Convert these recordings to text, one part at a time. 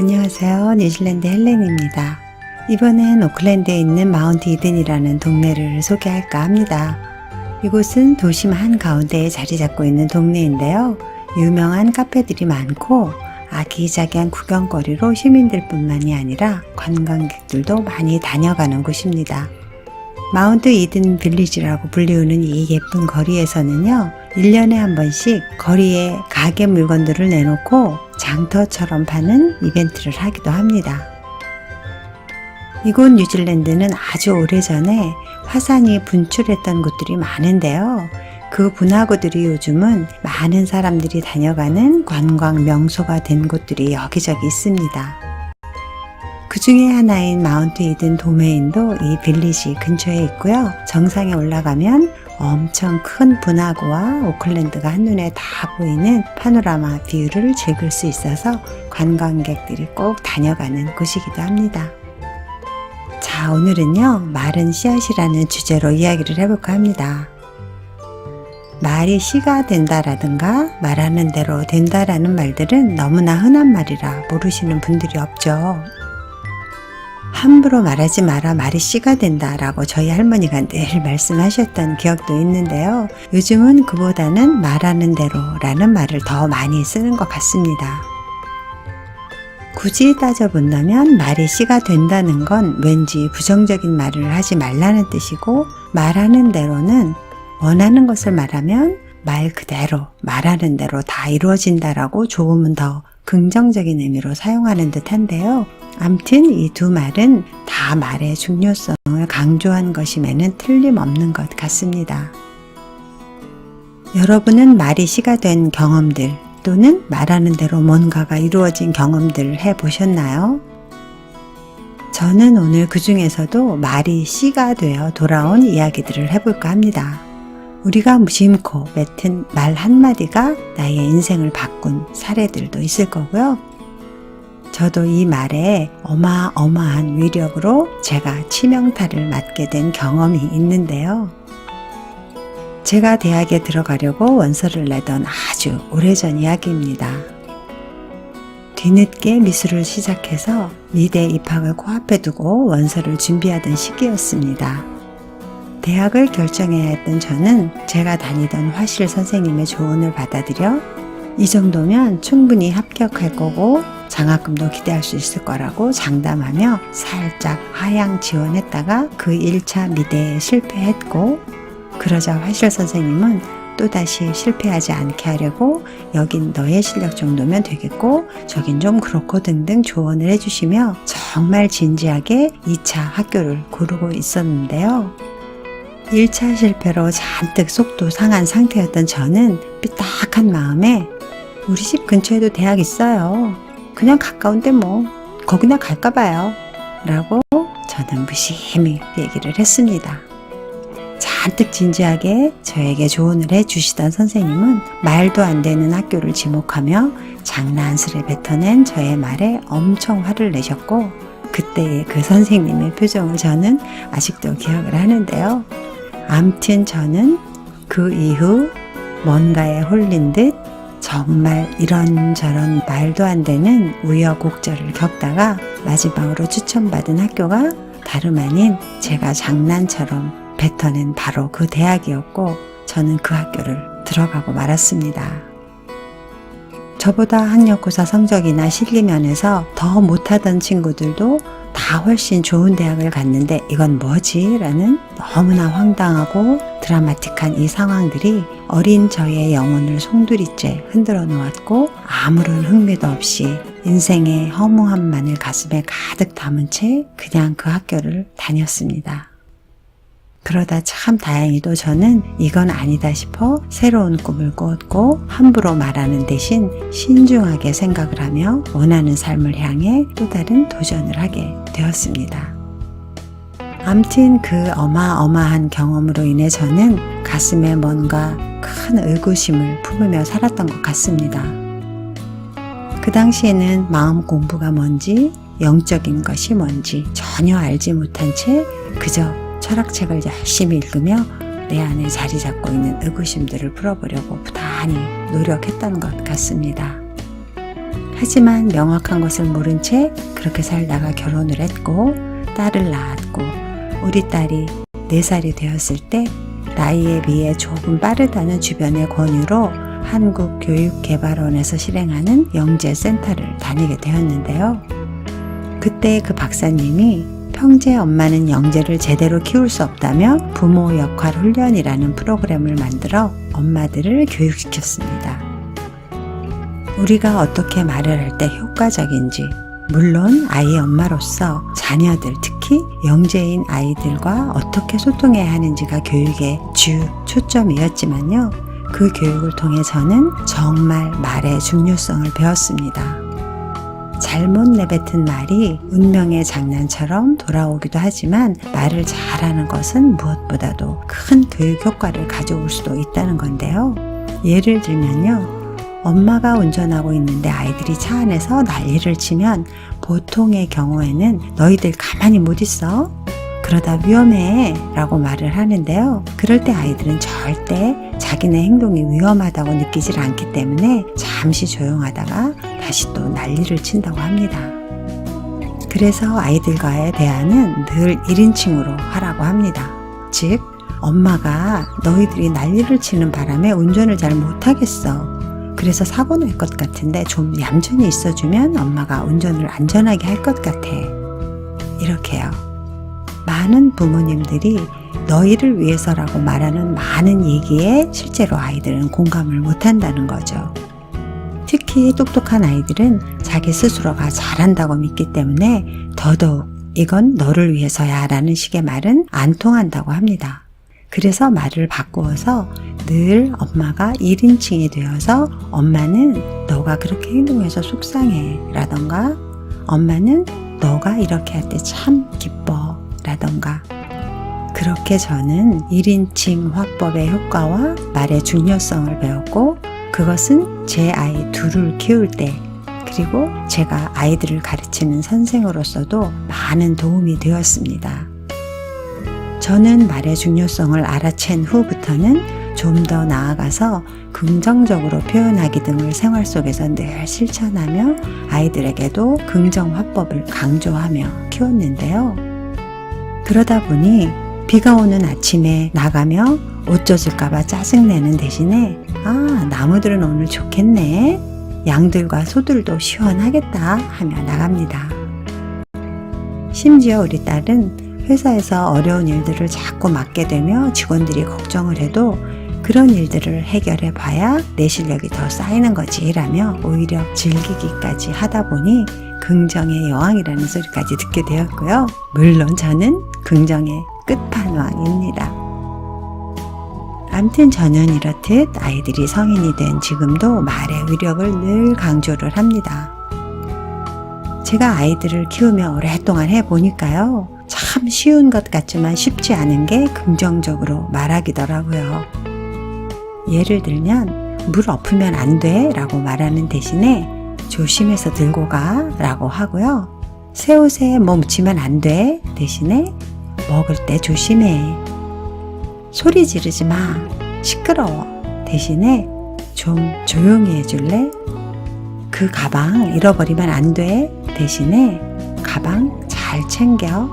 안녕하세요. 뉴질랜드 헬렌입니다. 이번엔 오클랜드에 있는 마운트 이든이라는 동네를 소개할까 합니다. 이곳은 도심 한가운데에 자리 잡고 있는 동네인데요. 유명한 카페들이 많고 아기자기한 구경거리로 시민들 뿐만이 아니라 관광객들도 많이 다녀가는 곳입니다. 마운트 이든 빌리지라고 불리우는 이 예쁜 거리에서는요, 1년에 한 번씩 거리에 가게 물건들을 내놓고 장터처럼 파는 이벤트를 하기도 합니다. 이곳 뉴질랜드는 아주 오래전에 화산이 분출했던 곳들이 많은데요. 그 분화구들이 요즘은 많은 사람들이 다녀가는 관광 명소가 된 곳들이 여기저기 있습니다. 그 중에 하나인 마운트 이든 도메인도 이 빌리지 근처에 있고요. 정상에 올라가면 엄청 큰 분화구와 오클랜드가 한눈에 다 보이는 파노라마 뷰를 즐길 수 있어서 관광객들이 꼭 다녀가는 곳이기도 합니다. 자, 오늘은요, 마른 씨앗이라는 주제로 이야기를 해볼까 합니다. 말이 씨가 된다라든가 말하는 대로 된다라는 말들은 너무나 흔한 말이라 모르시는 분들이 없죠. 함부로 말하지 마라, 말이 씨가 된다 라고 저희 할머니가 늘 말씀하셨던 기억도 있는데요. 요즘은 그보다는 말하는 대로 라는 말을 더 많이 쓰는 것 같습니다. 굳이 따져본다면 말이 씨가 된다는 건 왠지 부정적인 말을 하지 말라는 뜻이고, 말하는 대로는 원하는 것을 말하면 말 그대로 말하는 대로 다 이루어진다라고 조금은 더 긍정적인 의미로 사용하는 듯한데요. 암튼 이 두 말은 다 말의 중요성을 강조한 것임에는 틀림없는 것 같습니다. 여러분은 말이 씨가 된 경험들 또는 말하는 대로 뭔가가 이루어진 경험들 해보셨나요? 저는 오늘 그 중에서도 말이 씨가 되어 돌아온 이야기들을 해볼까 합니다. 우리가 무심코 뱉은 말 한마디가 나의 인생을 바꾼 사례들도 있을 거고요. 저도 이 말에 어마어마한 위력으로 제가 치명타를 맞게 된 경험이 있는데요. 제가 대학에 들어가려고 원서를 내던 아주 오래전 이야기입니다. 뒤늦게 미술을 시작해서 미대 입학을 코앞에 두고 원서를 준비하던 시기였습니다. 대학을 결정해야 했던 저는 제가 다니던 화실 선생님의 조언을 받아들여 이 정도면 충분히 합격할 거고 장학금도 기대할 수 있을 거라고 장담하며 살짝 하향 지원했다가 그 1차 미대에 실패했고, 그러자 화실 선생님은 또다시 실패하지 않게 하려고 여긴 너의 실력 정도면 되겠고 저긴 좀 그렇고 등등 조언을 해주시며 정말 진지하게 2차 학교를 고르고 있었는데요. 1차 실패로 잔뜩 속도 상한 상태였던 저는 삐딱한 마음에 우리 집 근처에도 대학 있어요. 그냥 가까운데 뭐 거기나 갈까 봐요. 라고 저는 무심히 얘기를 했습니다. 잔뜩 진지하게 저에게 조언을 해주시던 선생님은 말도 안 되는 학교를 지목하며 장난스레 뱉어낸 저의 말에 엄청 화를 내셨고, 그때의 그 선생님의 표정을 저는 아직도 기억을 하는데요. 암튼 저는 그 이후 뭔가에 홀린 듯 정말 이런저런 말도 안 되는 우여곡절을 겪다가 마지막으로 추천받은 학교가 다름 아닌 제가 장난처럼 뱉어낸 바로 그 대학이었고, 저는 그 학교를 들어가고 말았습니다. 저보다 학력고사 성적이나 실기 면에서 더 못하던 친구들도 다 훨씬 좋은 대학을 갔는데 이건 뭐지? 라는 너무나 황당하고 드라마틱한 이 상황들이 어린 저의 영혼을 송두리째 흔들어 놓았고, 아무런 흥미도 없이 인생의 허무함만을 가슴에 가득 담은 채 그냥 그 학교를 다녔습니다. 그러다 참 다행히도 저는 이건 아니다 싶어 새로운 꿈을 꾸었고, 함부로 말하는 대신 신중하게 생각을 하며 원하는 삶을 향해 또 다른 도전을 하게 되었습니다. 암튼 그 어마어마한 경험으로 인해 저는 가슴에 뭔가 큰 의구심을 품으며 살았던 것 같습니다. 그 당시에는 마음 공부가 뭔지, 영적인 것이 뭔지 전혀 알지 못한 채 그저 철학책을 열심히 읽으며 내 안에 자리 잡고 있는 의구심들을 풀어보려고 부단히 노력했던 것 같습니다. 하지만 명확한 것을 모른 채 그렇게 살다가 결혼을 했고 딸을 낳았고 우리 딸이 4살이 되었을 때 나이에 비해 조금 빠르다는 주변의 권유로 한국교육개발원에서 실행하는 영재센터를 다니게 되었는데요. 그때 그 박사님이 평재 엄마는 영재를 제대로 키울 수 없다며 부모 역할 훈련이라는 프로그램을 만들어 엄마들을 교육시켰습니다. 우리가 어떻게 말을 할 때 효과적인지, 물론 아이의 엄마로서 자녀들, 특히 영재인 아이들과 어떻게 소통해야 하는지가 교육의 주 초점이었지만요. 그 교육을 통해 저는 정말 말의 중요성을 배웠습니다. 잘못 내뱉은 말이 운명의 장난처럼 돌아오기도 하지만 말을 잘하는 것은 무엇보다도 큰 교육 효과를 가져올 수도 있다는 건데요. 예를 들면요. 엄마가 운전하고 있는데 아이들이 차 안에서 난리를 치면 보통의 경우에는 너희들 가만히 못 있어? 그러다 위험해 라고 말을 하는데요. 그럴 때 아이들은 절대 자기네 행동이 위험하다고 느끼질 않기 때문에 잠시 조용하다가 다시 또 난리를 친다고 합니다. 그래서 아이들과의 대화는 늘 1인칭으로 하라고 합니다. 즉, 엄마가 너희들이 난리를 치는 바람에 운전을 잘 못하겠어. 그래서 사고 날 것 같은데 좀 얌전히 있어주면 엄마가 운전을 안전하게 할 것 같아. 이렇게요. 많은 부모님들이 너희를 위해서라고 말하는 많은 얘기에 실제로 아이들은 공감을 못한다는 거죠. 특히 똑똑한 아이들은 자기 스스로가 잘한다고 믿기 때문에 더더욱 이건 너를 위해서야 라는 식의 말은 안 통한다고 합니다. 그래서 말을 바꾸어서 늘 엄마가 1인칭이 되어서 엄마는 너가 그렇게 행동해서 속상해 라던가 엄마는 너가 이렇게 할 때 참 기뻐 라던가 그렇게 저는 1인칭 화법의 효과와 말의 중요성을 배웠고 그것은 제 아이 둘을 키울 때 그리고 제가 아이들을 가르치는 선생으로서도 많은 도움이 되었습니다. 저는 말의 중요성을 알아챈 후부터는 좀 더 나아가서 긍정적으로 표현하기 등을 생활 속에서 늘 실천하며 아이들에게도 긍정 화법을 강조하며 키웠는데요. 그러다 보니 비가 오는 아침에 나가며 옷 젖을까봐 짜증내는 대신에 나무들은 오늘 좋겠네. 양들과 소들도 시원하겠다 하며 나갑니다. 심지어 우리 딸은 회사에서 어려운 일들을 자꾸 맡게 되며 직원들이 걱정을 해도 그런 일들을 해결해 봐야 내 실력이 더 쌓이는 거지 라며 오히려 즐기기까지 하다 보니 긍정의 여왕이라는 소리까지 듣게 되었고요. 물론 저는 긍정의 끝판왕입니다. 암튼 저는 이렇듯 아이들이 성인이 된 지금도 말의 위력을 늘 강조를 합니다. 제가 아이들을 키우며 오랫동안 해보니까요. 참 쉬운 것 같지만 쉽지 않은 게 긍정적으로 말하기더라고요. 예를 들면 물 엎으면 안 돼 라고 말하는 대신에 조심해서 들고 가 라고 하고요. 새 옷에 뭐 묻히면 안 돼 대신에 먹을 때 조심해. 소리 지르지 마. 시끄러워. 대신에 좀 조용히 해줄래? 그 가방 잃어버리면 안 돼. 대신에 가방 잘 챙겨.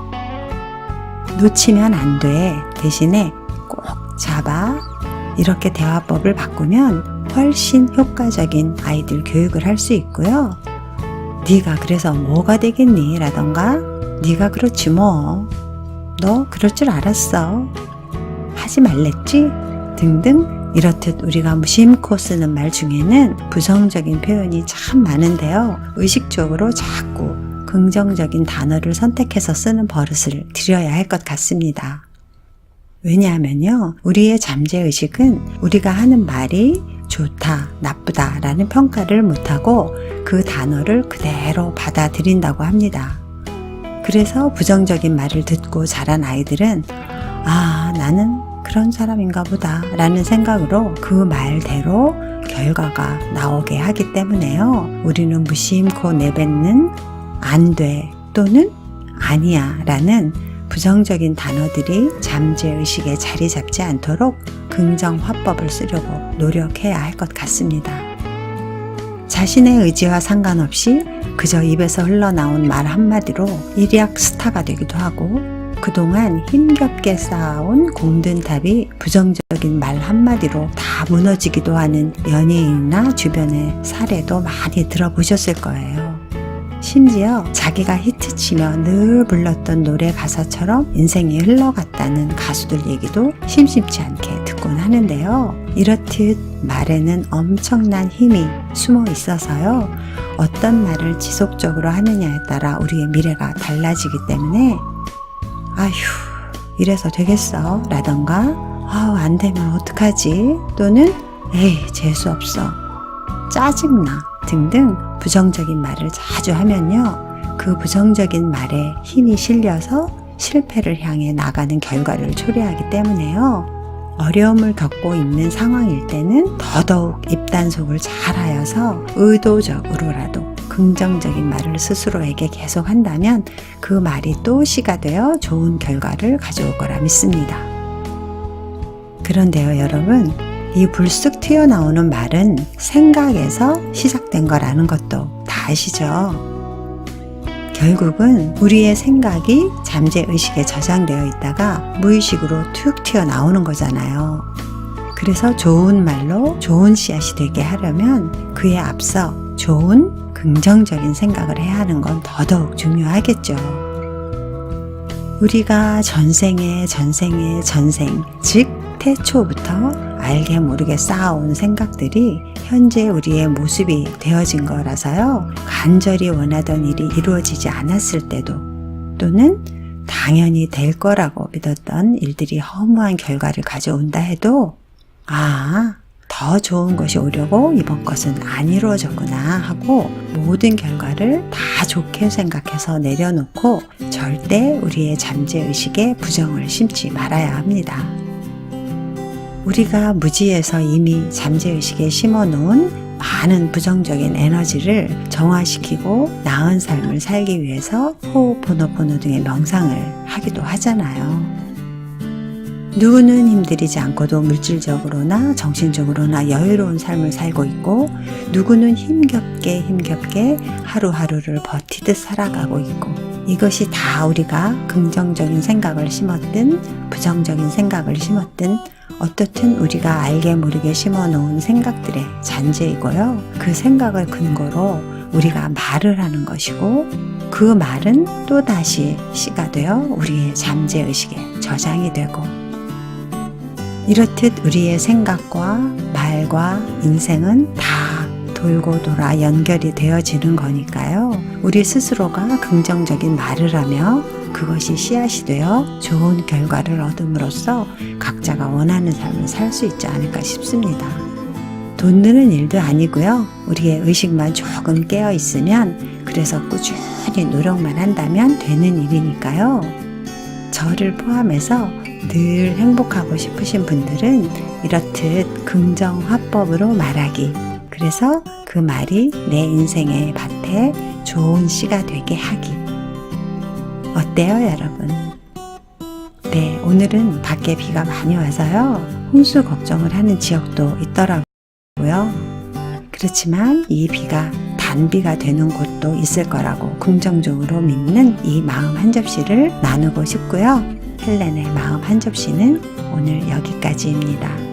놓치면 안 돼. 대신에 꼭 잡아. 이렇게 대화법을 바꾸면 훨씬 효과적인 아이들 교육을 할 수 있고요. 네가 그래서 뭐가 되겠니? 라던가 네가 그렇지 뭐. 너 그럴 줄 알았어. 하지 말랬지? 등등 이렇듯 우리가 무심코 쓰는 말 중에는 부정적인 표현이 참 많은데요. 의식적으로 자꾸 긍정적인 단어를 선택해서 쓰는 버릇을 들여야 할 것 같습니다. 왜냐하면요. 우리의 잠재의식은 우리가 하는 말이 좋다, 나쁘다 라는 평가를 못하고 그 단어를 그대로 받아들인다고 합니다. 그래서 부정적인 말을 듣고 자란 아이들은 나는 그런 사람인가 보다 라는 생각으로 그 말대로 결과가 나오게 하기 때문에요. 우리는 무심코 내뱉는 안 돼 또는 아니야 라는 부정적인 단어들이 잠재의식에 자리 잡지 않도록 긍정 화법을 쓰려고 노력해야 할 것 같습니다. 자신의 의지와 상관없이 그저 입에서 흘러나온 말 한마디로 일약 스타가 되기도 하고, 그동안 힘겹게 쌓아온 공든탑이 부정적인 말 한마디로 다 무너지기도 하는 연예인이나 주변의 사례도 많이 들어보셨을 거예요. 심지어 자기가 히트치며 늘 불렀던 노래 가사처럼 인생이 흘러갔다는 가수들 얘기도 심심치 않게 듣곤 하는데요. 이렇듯 말에는 엄청난 힘이 숨어 있어서요. 어떤 말을 지속적으로 하느냐에 따라 우리의 미래가 달라지기 때문에 아휴, 이래서 되겠어? 라던가 안 되면 어떡하지? 또는 에이, 재수없어, 짜증나 등등 부정적인 말을 자주 하면요, 그 부정적인 말에 힘이 실려서 실패를 향해 나가는 결과를 초래하기 때문에요. 어려움을 겪고 있는 상황일 때는 더더욱 입단속을 잘하여서 의도적으로라도 긍정적인 말을 스스로에게 계속 한다면 그 말이 또 씨가 되어 좋은 결과를 가져올 거라 믿습니다. 그런데요, 여러분, 이 불쑥 튀어나오는 말은 생각에서 시작된 거라는 것도 다 아시죠? 결국은 우리의 생각이 잠재의식에 저장되어 있다가 무의식으로 툭 튀어나오는 거잖아요. 그래서 좋은 말로 좋은 씨앗이 되게 하려면 그에 앞서 좋은 긍정적인 생각을 해야 하는 건 더더욱 중요하겠죠. 우리가 전생, 즉 태초부터 알게 모르게 쌓아온 생각들이 현재 우리의 모습이 되어진 거라서요. 간절히 원하던 일이 이루어지지 않았을 때도, 또는 당연히 될 거라고 믿었던 일들이 허무한 결과를 가져온다 해도 더 좋은 것이 오려고 이번 것은 안 이루어졌구나 하고 모든 결과를 다 좋게 생각해서 내려놓고 절대 우리의 잠재의식에 부정을 심지 말아야 합니다. 우리가 무지에서 이미 잠재의식에 심어놓은 많은 부정적인 에너지를 정화시키고 나은 삶을 살기 위해서 호흡포노포노 등의 명상을 하기도 하잖아요. 누구는 힘들이지 않고도 물질적으로나 정신적으로나 여유로운 삶을 살고 있고, 누구는 힘겹게 하루하루를 버티듯 살아가고 있고, 이것이 다 우리가 긍정적인 생각을 심었든 부정적인 생각을 심었든 어떻든 우리가 알게 모르게 심어놓은 생각들의 잔재이고요. 그 생각을 근거로 우리가 말을 하는 것이고, 그 말은 또다시 씨가 되어 우리의 잠재의식에 저장이 되고, 이렇듯 우리의 생각과 말과 인생은 다 돌고 돌아 연결이 되어지는 거니까요. 우리 스스로가 긍정적인 말을 하며 그것이 씨앗이 되어 좋은 결과를 얻음으로써 각자가 원하는 삶을 살 수 있지 않을까 싶습니다. 돈 드는 일도 아니고요. 우리의 의식만 조금 깨어 있으면, 그래서 꾸준히 노력만 한다면 되는 일이니까요. 저를 포함해서 늘 행복하고 싶으신 분들은 이렇듯 긍정 화법으로 말하기, 그래서 그 말이 내 인생의 밭에 좋은 씨가 되게 하기. 어때요, 여러분? 네, 오늘은 밖에 비가 많이 와서요, 홍수 걱정을 하는 지역도 있더라고요. 그렇지만 이 비가 단비가 되는 곳도 있을 거라고 긍정적으로 믿는 이 마음 한 접시를 나누고 싶고요. 헬렌의 마음 한 접시는 오늘 여기까지입니다.